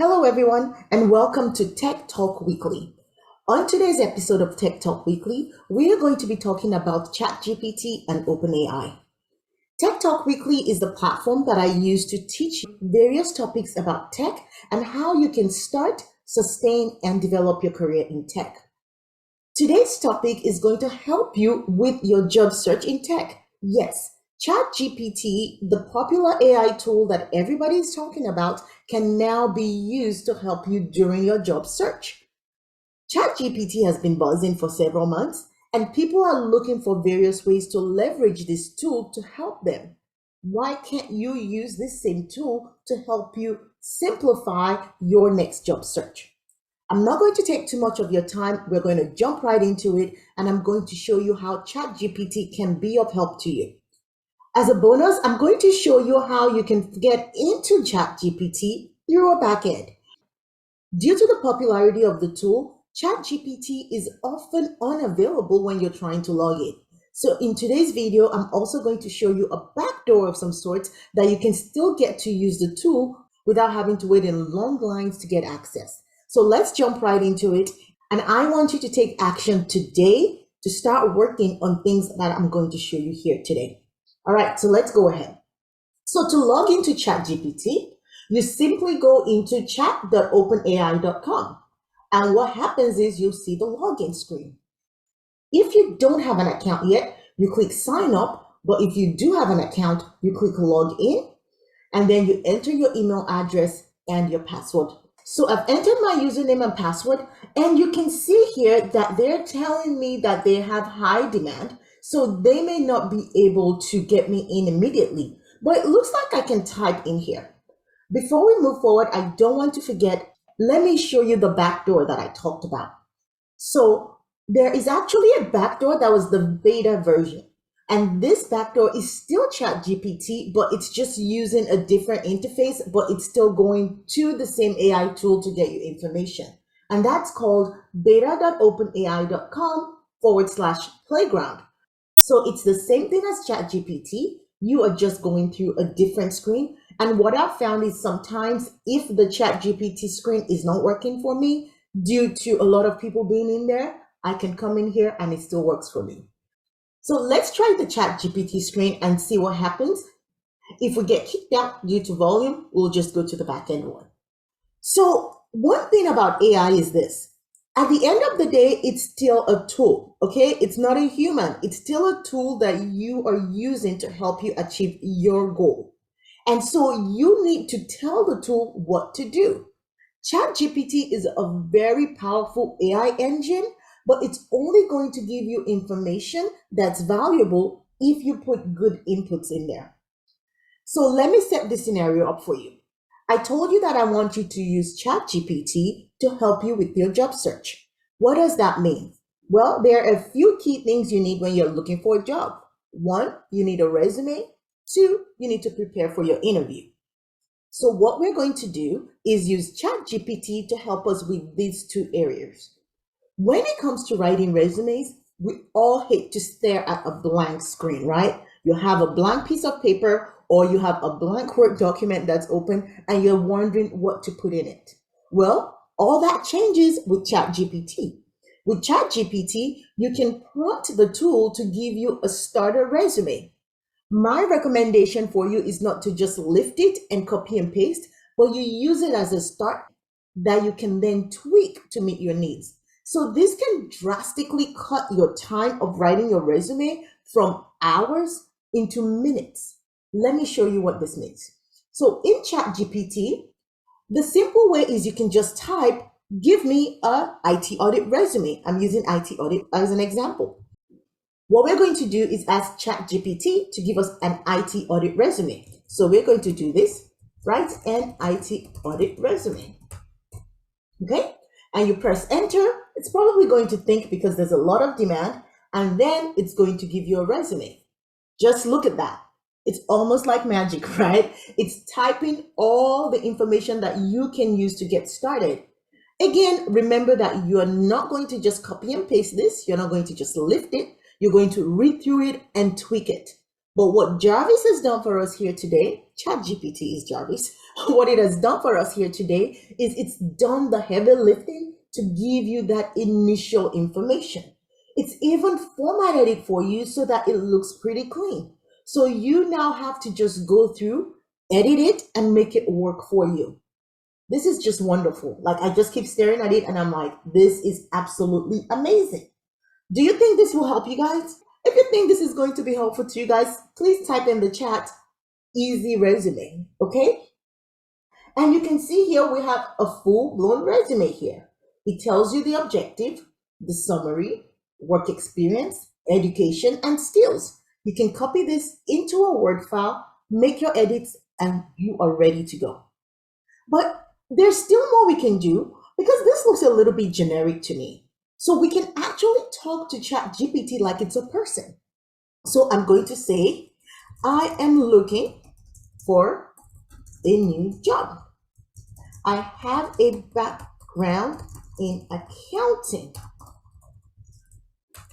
Hello, everyone, and welcome to Tech Talk Weekly. On today's episode of Tech Talk Weekly, we are going to be talking about ChatGPT and OpenAI. Tech Talk Weekly is the platform that I use to teach various topics about tech and how you can start, sustain, and develop your career in tech. Today's topic is going to help you with your job search in tech. Yes, ChatGPT, the popular AI tool that everybody is talking about, can now be used to help you during your job search. ChatGPT has been buzzing for several months, and people are looking for various ways to leverage this tool to help them. Why can't you use this same tool to help you simplify your next job search? I'm not going to take too much of your time. We're going to jump right into it, and I'm going to show you how ChatGPT can be of help to you. As a bonus, I'm going to show you how you can get into ChatGPT through a backend. Due to the popularity of the tool, ChatGPT is often unavailable when you're trying to log in. So in today's video, I'm also going to show you a backdoor of some sort that you can still get to use the tool without having to wait in long lines to get access. So let's jump right into it. And I want you to take action today to start working on things that I'm going to show you here today. All right, so let's go ahead. So to log into ChatGPT, you simply go into chat.openai.com. And what happens is you'll see the login screen. If you don't have an account yet, you click sign up. But if you do have an account, you click log in. And then you enter your email address and your password. So I've entered my username and password, and you can see here that they're telling me that they have high demand, so they may not be able to get me in immediately, but it looks like I can type in here. Before we move forward, I don't want to forget, let me show you the backdoor that I talked about. So there is actually a backdoor that was the beta version. And this backdoor is still ChatGPT, but it's just using a different interface, but it's still going to the same AI tool to get you information. And that's called beta.openai.com/playground. So it's the same thing as ChatGPT. You are just going through a different screen. And what I've found is sometimes if the ChatGPT screen is not working for me, due to a lot of people being in there, I can come in here and it still works for me. So let's try the ChatGPT screen and see what happens. If we get kicked out due to volume, we'll just go to the backend one. So one thing about AI is this. At the end of the day, it's still a tool, okay? It's not a human. It's still a tool that you are using to help you achieve your goal. And so you need to tell the tool what to do. ChatGPT is a very powerful AI engine, but it's only going to give you information that's valuable if you put good inputs in there. So let me set this scenario up for you. I told you that I want you to use ChatGPT to help you with your job search. What does that mean? Well, there are a few key things you need when you're looking for a job. One, you need a resume. Two, you need to prepare for your interview. So what we're going to do is use ChatGPT to help us with these two areas. When it comes to writing resumes, we all hate to stare at a blank screen, right? You have a blank piece of paper or you have a blank Word document that's open and you're wondering what to put in it. Well, all that changes with ChatGPT. With ChatGPT, you can prompt the tool to give you a starter resume. My recommendation for you is not to just lift it and copy and paste, but you use it as a start that you can then tweak to meet your needs. So this can drastically cut your time of writing your resume from hours into minutes. Let me show you what this means. So in ChatGPT, the simple way is you can just type, give me a IT audit resume. I'm using IT audit as an example. What we're going to do is ask ChatGPT to give us an IT audit resume. So we're going to do this, write an IT audit resume. Okay? And you press enter. It's probably going to think because there's a lot of demand, and then it's going to give you a resume. Just look at that. It's almost like magic, right? It's typing all the information that you can use to get started. Again, remember that you are not going to just copy and paste this. You're not going to just lift it. You're going to read through it and tweak it. But what Jarvis has done for us here today, ChatGPT is Jarvis. What it has done for us here today is it's done the heavy lifting to give you that initial information. It's even formatted it for you so that it looks pretty clean. So you now have to just go through, edit it, and make it work for you. This is just wonderful. Like, I just keep staring at it and I'm like, this is absolutely amazing. Do you think this will help you guys? If you think this is going to be helpful to you guys, please type in the chat easy resume, okay? And you can see here we have a full-blown resume here. It tells you the objective, the summary, work experience, education, and skills. You can copy this into a Word file, make your edits, and you are ready to go. But there's still more we can do because this looks a little bit generic to me. So we can actually talk to ChatGPT like it's a person. So I'm going to say, I am looking for a new job. I have a background in accounting.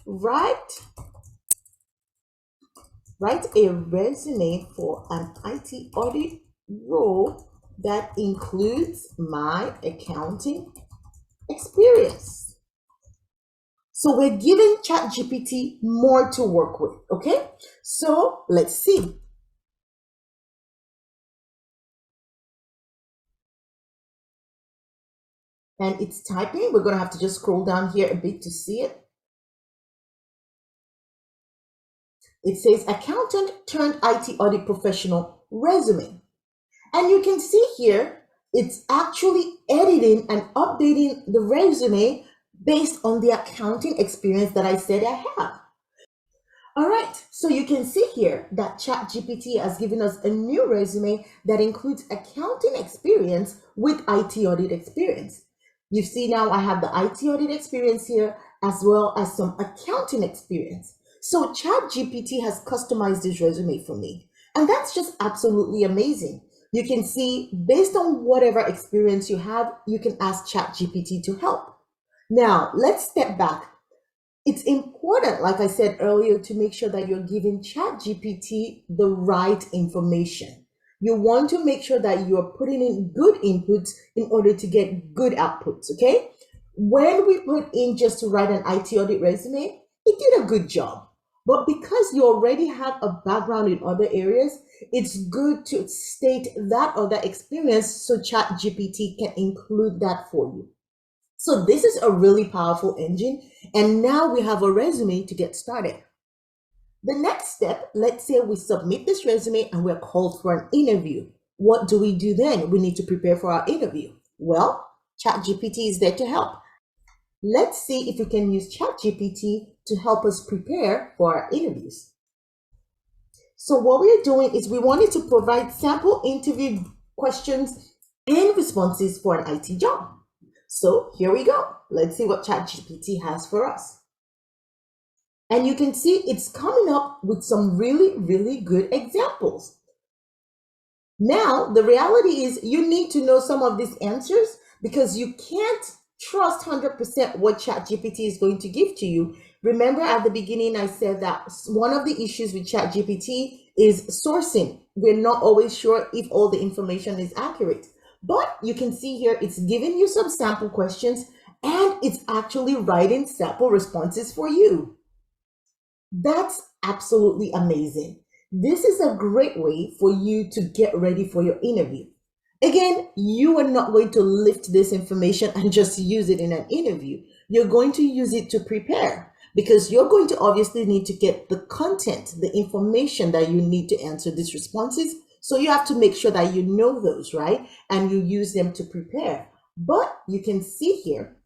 Write a resume for an IT audit role that includes my accounting experience. So we're giving ChatGPT more to work with, okay? So let's see. And it's typing. We're going to have to just scroll down here a bit to see it. It says accountant turned IT audit professional resume. And you can see here, it's actually editing and updating the resume based on the accounting experience that I said I have. All right, so you can see here that ChatGPT has given us a new resume that includes accounting experience with IT audit experience. You see now I have the IT audit experience here as well as some accounting experience. So ChatGPT has customized this resume for me. And that's just absolutely amazing. You can see based on whatever experience you have, you can ask ChatGPT to help. Now, let's step back. It's important, like I said earlier, to make sure that you're giving ChatGPT the right information. You want to make sure that you're putting in good inputs in order to get good outputs, okay? When we put in just to write an IT audit resume, it did a good job. But because you already have a background in other areas, it's good to state that other experience so ChatGPT can include that for you. So this is a really powerful engine. And now we have a resume to get started. The next step, let's say we submit this resume and we're called for an interview. What do we do then? We need to prepare for our interview. Well, ChatGPT is there to help. Let's see if we can use ChatGPT to help us prepare for our interviews. So what we're doing is we wanted to provide sample interview questions and responses for an IT job. So here we go. Let's see what ChatGPT has for us. And you can see it's coming up with some really, really good examples. Now, the reality is you need to know some of these answers because you can't trust 100% what ChatGPT is going to give to you. Remember at the beginning, I said that one of the issues with ChatGPT is sourcing. We're not always sure if all the information is accurate. But you can see here, it's giving you some sample questions and it's actually writing sample responses for you. That's absolutely amazing. This is a great way for you to get ready for your interview. Again, you are not going to lift this information and just use it in an interview. You're going to use it to prepare because you're going to obviously need to get the content, the information that you need to answer these responses. So you have to make sure that you know those, right? And you use them to prepare. But you can see here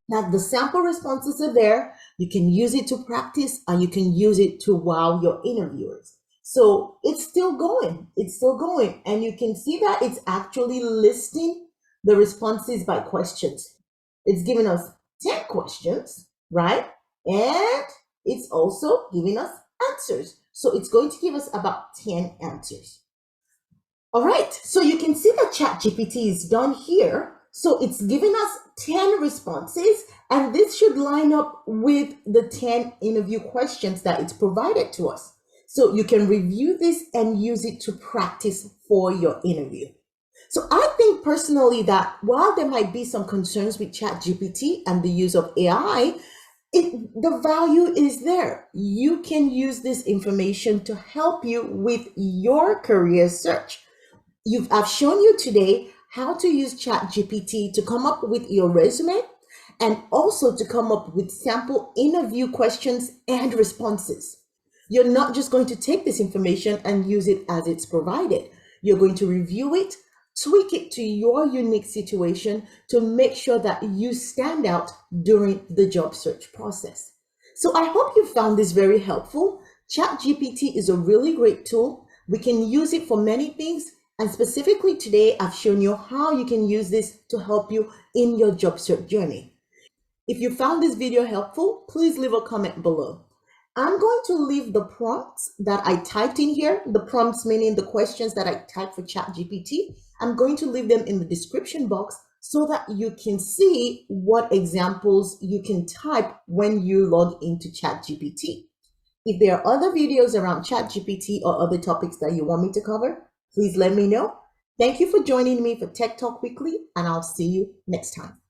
that the sample responses are there. You can use it to practice and you can use it to wow your interviewers. So it's still going. It's still going. And you can see that it's actually listing the responses by questions. It's giving us 10 questions, right? And it's also giving us answers. So it's going to give us about 10 answers. All right, so you can see that ChatGPT is done here. So it's giving us 10 responses, and this should line up with the 10 interview questions that it's provided to us. So you can review this and use it to practice for your interview. So I think personally that while there might be some concerns with ChatGPT and the use of AI, the value is there. You can use this information to help you with your career search. I've shown you today how to use ChatGPT to come up with your resume and also to come up with sample interview questions and responses. You're not just going to take this information and use it as it's provided. You're going to review it, tweak it to your unique situation to make sure that you stand out during the job search process. So I hope you found this very helpful. ChatGPT is a really great tool. We can use it for many things. And specifically today, I've shown you how you can use this to help you in your job search journey. If you found this video helpful, please leave a comment below. I'm going to leave the prompts that I typed in here, the prompts meaning the questions that I typed for ChatGPT. I'm going to leave them in the description box so that you can see what examples you can type when you log into ChatGPT. If there are other videos around ChatGPT or other topics that you want me to cover, please let me know. Thank you for joining me for Tech Talk Weekly, and I'll see you next time.